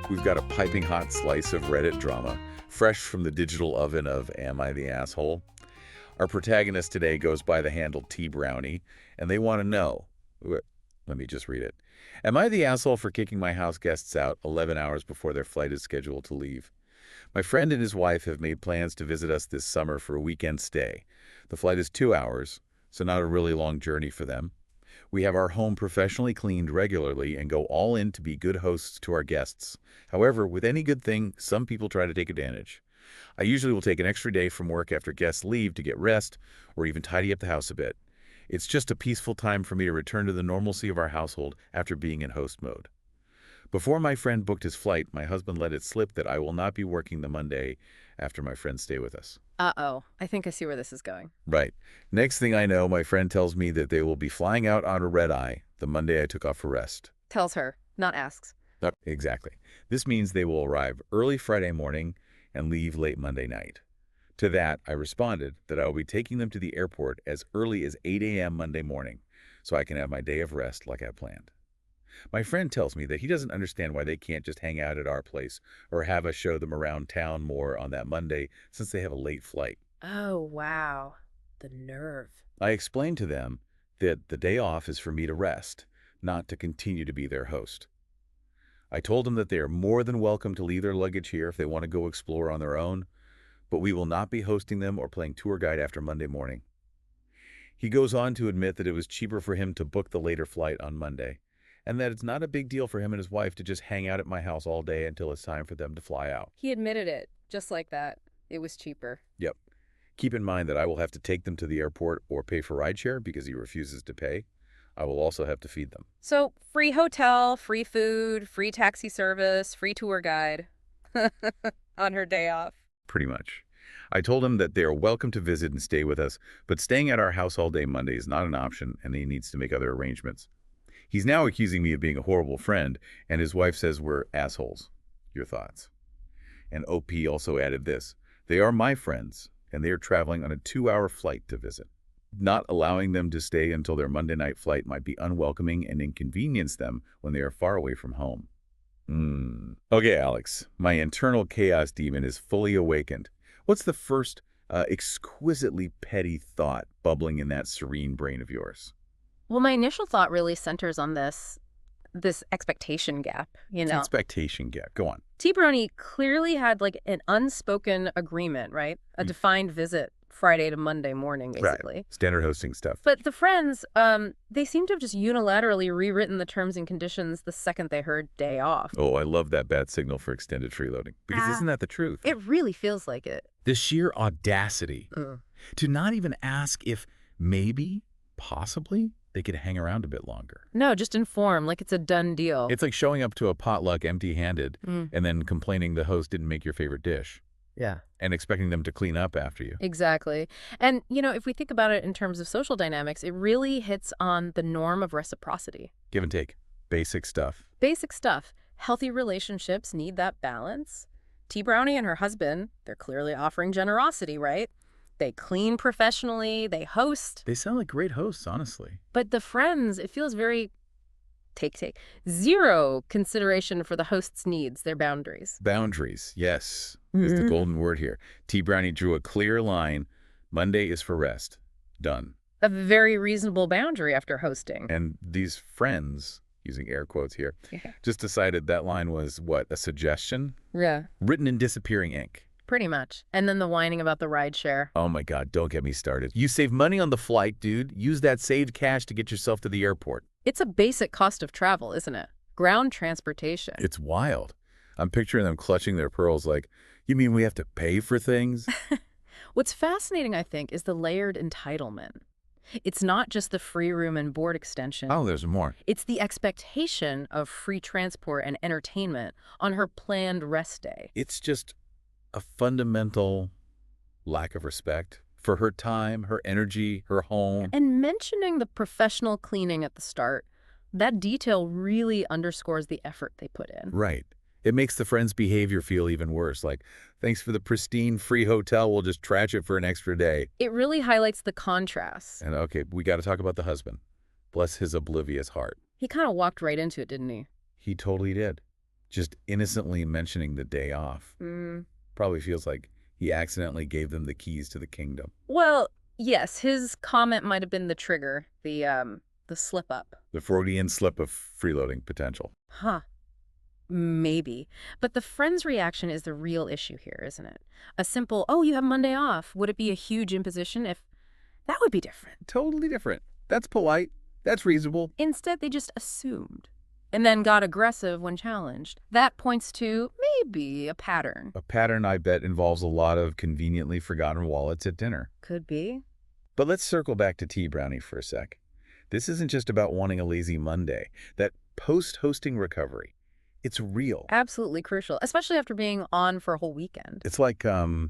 We've got a piping hot slice of Reddit drama, fresh from the digital oven of Am I the Asshole? Our protagonist today goes by the handle T Brownie, and they want to know. Let me just read it. Am I the asshole for kicking my house guests out 11 hours before their flight is scheduled to leave? My friend and his wife have made plans to visit us this summer for a weekend stay. The flight is 2 hours, so not a really long journey for them. We have our home professionally cleaned regularly and go all in to be good hosts to our guests. However, with any good thing, some people try to take advantage. I usually will take an extra day from work after guests leave to get rest or even tidy up the house a bit. It's just a peaceful time for me to return to the normalcy of our household after being in host mode. Before my friend booked his flight, my husband let it slip that I will not be working the Monday after my friends stay with us. Uh-oh. I think I see where this is going. Right. Next thing I know, my friend tells me that they will be flying out on a red-eye the Monday I took off for rest. Tells her, not asks. Exactly. This means they will arrive early Friday morning and leave late Monday night. To that, I responded that I will be taking them to the airport as early as 8 a.m. Monday morning, so I can have my day of rest like I planned. My friend tells me that he doesn't understand why they can't just hang out at our place or have us show them around town more on that Monday since they have a late flight. Oh, wow. The nerve. I explained to them that the day off is for me to rest, not to continue to be their host. I told them that they are more than welcome to leave their luggage here if they want to go explore on their own, but we will not be hosting them or playing tour guide after Monday morning. He goes on to admit that it was cheaper for him to book the later flight on Monday, and that it's not a big deal for him and his wife to just hang out at my house all day until it's time for them to fly out. He admitted it, just like that. It was cheaper. Yep. Keep in mind that I will have to take them to the airport or pay for rideshare because he refuses to pay. I will also have to feed them. So, free hotel, free food, free taxi service, free tour guide on her day off. Pretty much. I told him that they are welcome to visit and stay with us, but staying at our house all day Monday is not an option, and he needs to make other arrangements. He's now accusing me of being a horrible friend, and his wife says we're assholes. Your thoughts? And OP also added this. They are my friends, and they are traveling on a 2-hour flight to visit. Not allowing them to stay until their Monday night flight might be unwelcoming and inconvenience them when they are far away from home. Okay, Alex, my internal chaos demon is fully awakened. What's the first exquisitely petty thought bubbling in that serene brain of yours? Well, my initial thought really centers on this expectation gap, Expectation gap. Go on. T Brony clearly had like an unspoken agreement, right? A defined visit Friday to Monday morning, basically. Right. Standard hosting stuff. But the friends, they seem to have just unilaterally rewritten the terms and conditions the second they heard day off. Oh, I love that bad signal for extended freeloading. Because isn't that the truth? It really feels like it. The sheer audacity to not even ask if maybe, possibly, they could hang around a bit longer. No, just inform, like it's a done deal. It's like showing up to a potluck empty-handed and then complaining the host didn't make your favorite dish. Yeah. And expecting them to clean up after you. Exactly. And, if we think about it in terms of social dynamics, it really hits on the norm of reciprocity. Give and take. Basic stuff. Basic stuff. Healthy relationships need that balance. T Brownie and her husband, they're clearly offering generosity, right? They clean professionally, they host. They sound like great hosts, honestly. But the friends, it feels very take. Zero consideration for the host's needs, their boundaries. Boundaries, yes, is the golden word here. T Brownie drew a clear line. Monday is for rest. Done. A very reasonable boundary after hosting. And these friends, using air quotes here, just decided that line was, what, a suggestion? Yeah. Written in disappearing ink. Pretty much. And then the whining about the rideshare. Oh my God, don't get me started. You save money on the flight, dude. Use that saved cash to get yourself to the airport. It's a basic cost of travel, isn't it? Ground transportation. It's wild. I'm picturing them clutching their pearls like, you mean we have to pay for things? What's fascinating, I think, is the layered entitlement. It's not just the free room and board extension. Oh, there's more. It's the expectation of free transport and entertainment on her planned rest day. It's just a fundamental lack of respect for her time, her energy, her home. And mentioning the professional cleaning at the start, that detail really underscores the effort they put in. Right. It makes the friend's behavior feel even worse. Like, thanks for the pristine free hotel. We'll just trash it for an extra day. It really highlights the contrast. And okay, we got to talk about the husband. Bless his oblivious heart. He kind of walked right into it, didn't he? He totally did. Just innocently mentioning the day off. Probably feels like he accidentally gave them the keys to the kingdom. Well, yes, his comment might have been the trigger, the slip-up. The Freudian slip of freeloading potential. Huh. Maybe. But the friend's reaction is the real issue here, isn't it? A simple, oh, you have Monday off. Would it be a huge imposition if... That would be different. Totally different. That's polite. That's reasonable. Instead, they just assumed. And then got aggressive when challenged. That points to maybe a pattern. A pattern, I bet, involves a lot of conveniently forgotten wallets at dinner. Could be. But let's circle back to Tea Brownie for a sec. This isn't just about wanting a lazy Monday. That post-hosting recovery, it's real. Absolutely crucial, especially after being on for a whole weekend. It's like a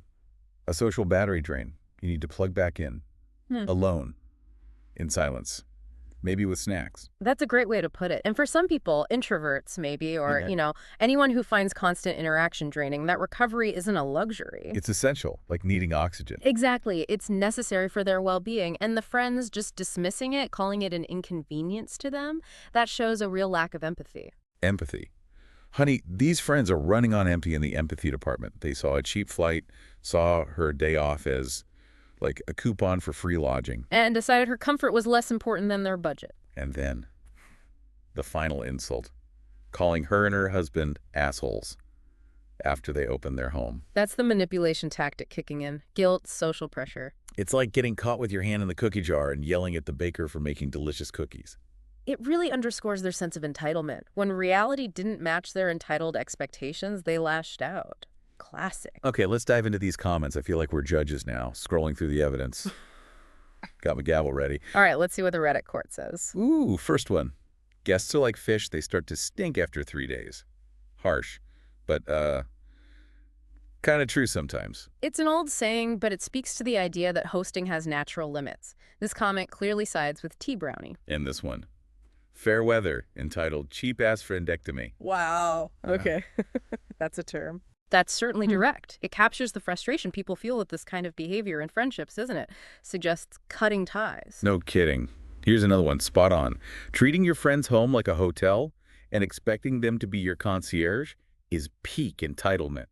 social battery drain. You need to plug back in, alone, in silence, maybe with snacks. That's a great way to put it. And for some people, introverts maybe, or, anyone who finds constant interaction draining, that recovery isn't a luxury. It's essential, like needing oxygen. Exactly. It's necessary for their well-being. And the friends just dismissing it, calling it an inconvenience to them, that shows a real lack of empathy. Empathy. Honey, these friends are running on empty in the empathy department. They saw a cheap flight, saw her day off as like a coupon for free lodging. And decided her comfort was less important than their budget. And then the final insult, calling her and her husband assholes after they opened their home. That's the manipulation tactic kicking in. Guilt, social pressure. It's like getting caught with your hand in the cookie jar and yelling at the baker for making delicious cookies. It really underscores their sense of entitlement. When reality didn't match their entitled expectations, they lashed out. Classic. Okay, let's dive into these comments. I feel like we're judges now, scrolling through the evidence. Got my gavel ready. All right, let's see what the Reddit court says. Ooh, first one. Guests are like fish. They start to stink after 3 days. Harsh, but kind of true sometimes. It's an old saying, but it speaks to the idea that hosting has natural limits. This comment clearly sides with Tea Brownie. And this one. Fair weather, entitled Cheap-Ass Friendectomy. Wow. Okay. That's a term. That's certainly direct. It captures the frustration people feel with this kind of behavior in friendships, isn't it? Suggests cutting ties. No kidding. Here's another one, spot on. Treating your friend's home like a hotel and expecting them to be your concierge is peak entitlement.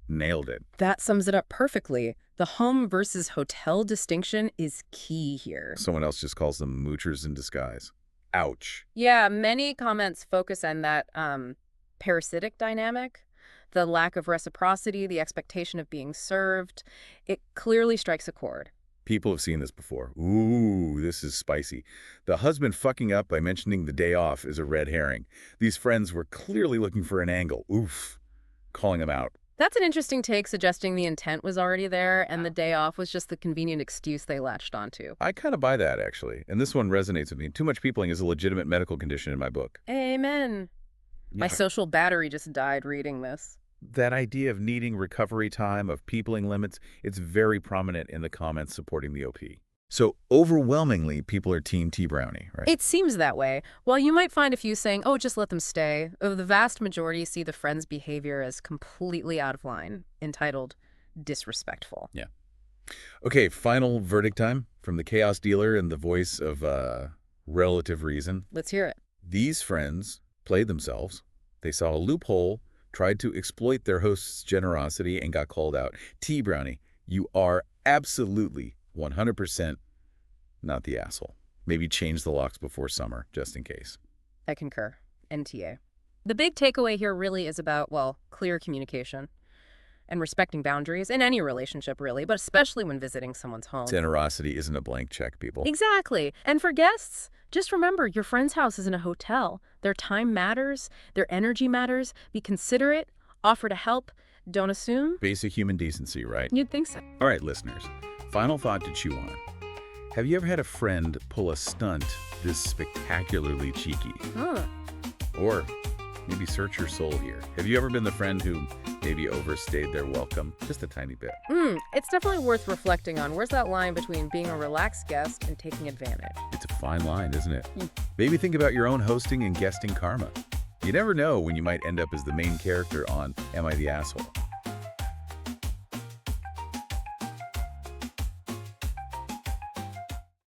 Nailed it. That sums it up perfectly. The home versus hotel distinction is key here. Someone else just calls them moochers in disguise. Ouch. Yeah, many comments focus on that parasitic dynamic, the lack of reciprocity, the expectation of being served. It clearly strikes a chord. People have seen this before. Ooh, this is spicy. The husband fucking up by mentioning the day off is a red herring. These friends were clearly looking for an angle. Oof. Calling them out. That's an interesting take, suggesting the intent was already there and the day off was just the convenient excuse they latched onto. I kind of buy that, actually. And this one resonates with me. Too much peopling is a legitimate medical condition in my book. Amen. Yeah. My social battery just died reading this. That idea of needing recovery time, of peopling limits, it's very prominent in the comments supporting the OP. So overwhelmingly, people are Team Tea Brownie, right? It seems that way. While you might find a few saying, oh, just let them stay, the vast majority see the friend's behavior as completely out of line, entitled disrespectful. Yeah. Okay, final verdict time from the chaos dealer in the voice of relative reason. Let's hear it. These friends played themselves. They saw a loophole, tried to exploit their host's generosity, and got called out. Tea Brownie, you are absolutely 100% not the asshole. Maybe change the locks before summer, just in case. I concur. NTA. The big takeaway here really is about, well, clear communication and respecting boundaries in any relationship, really, but especially when visiting someone's home. Generosity isn't a blank check, people. Exactly. And for guests, just remember, your friend's house isn't a hotel. Their time matters. Their energy matters. Be considerate. Offer to help. Don't assume. Basic human decency, right? You'd think so. All right, listeners. Final thought to chew on. Have you ever had a friend pull a stunt this spectacularly cheeky? Or maybe search your soul here. Have you ever been the friend who maybe overstayed their welcome just a tiny bit? It's definitely worth reflecting on. Where's that line between being a relaxed guest and taking advantage? It's a fine line, isn't it? Maybe think about your own hosting and guesting karma. You never know when you might end up as the main character on Am I the Asshole?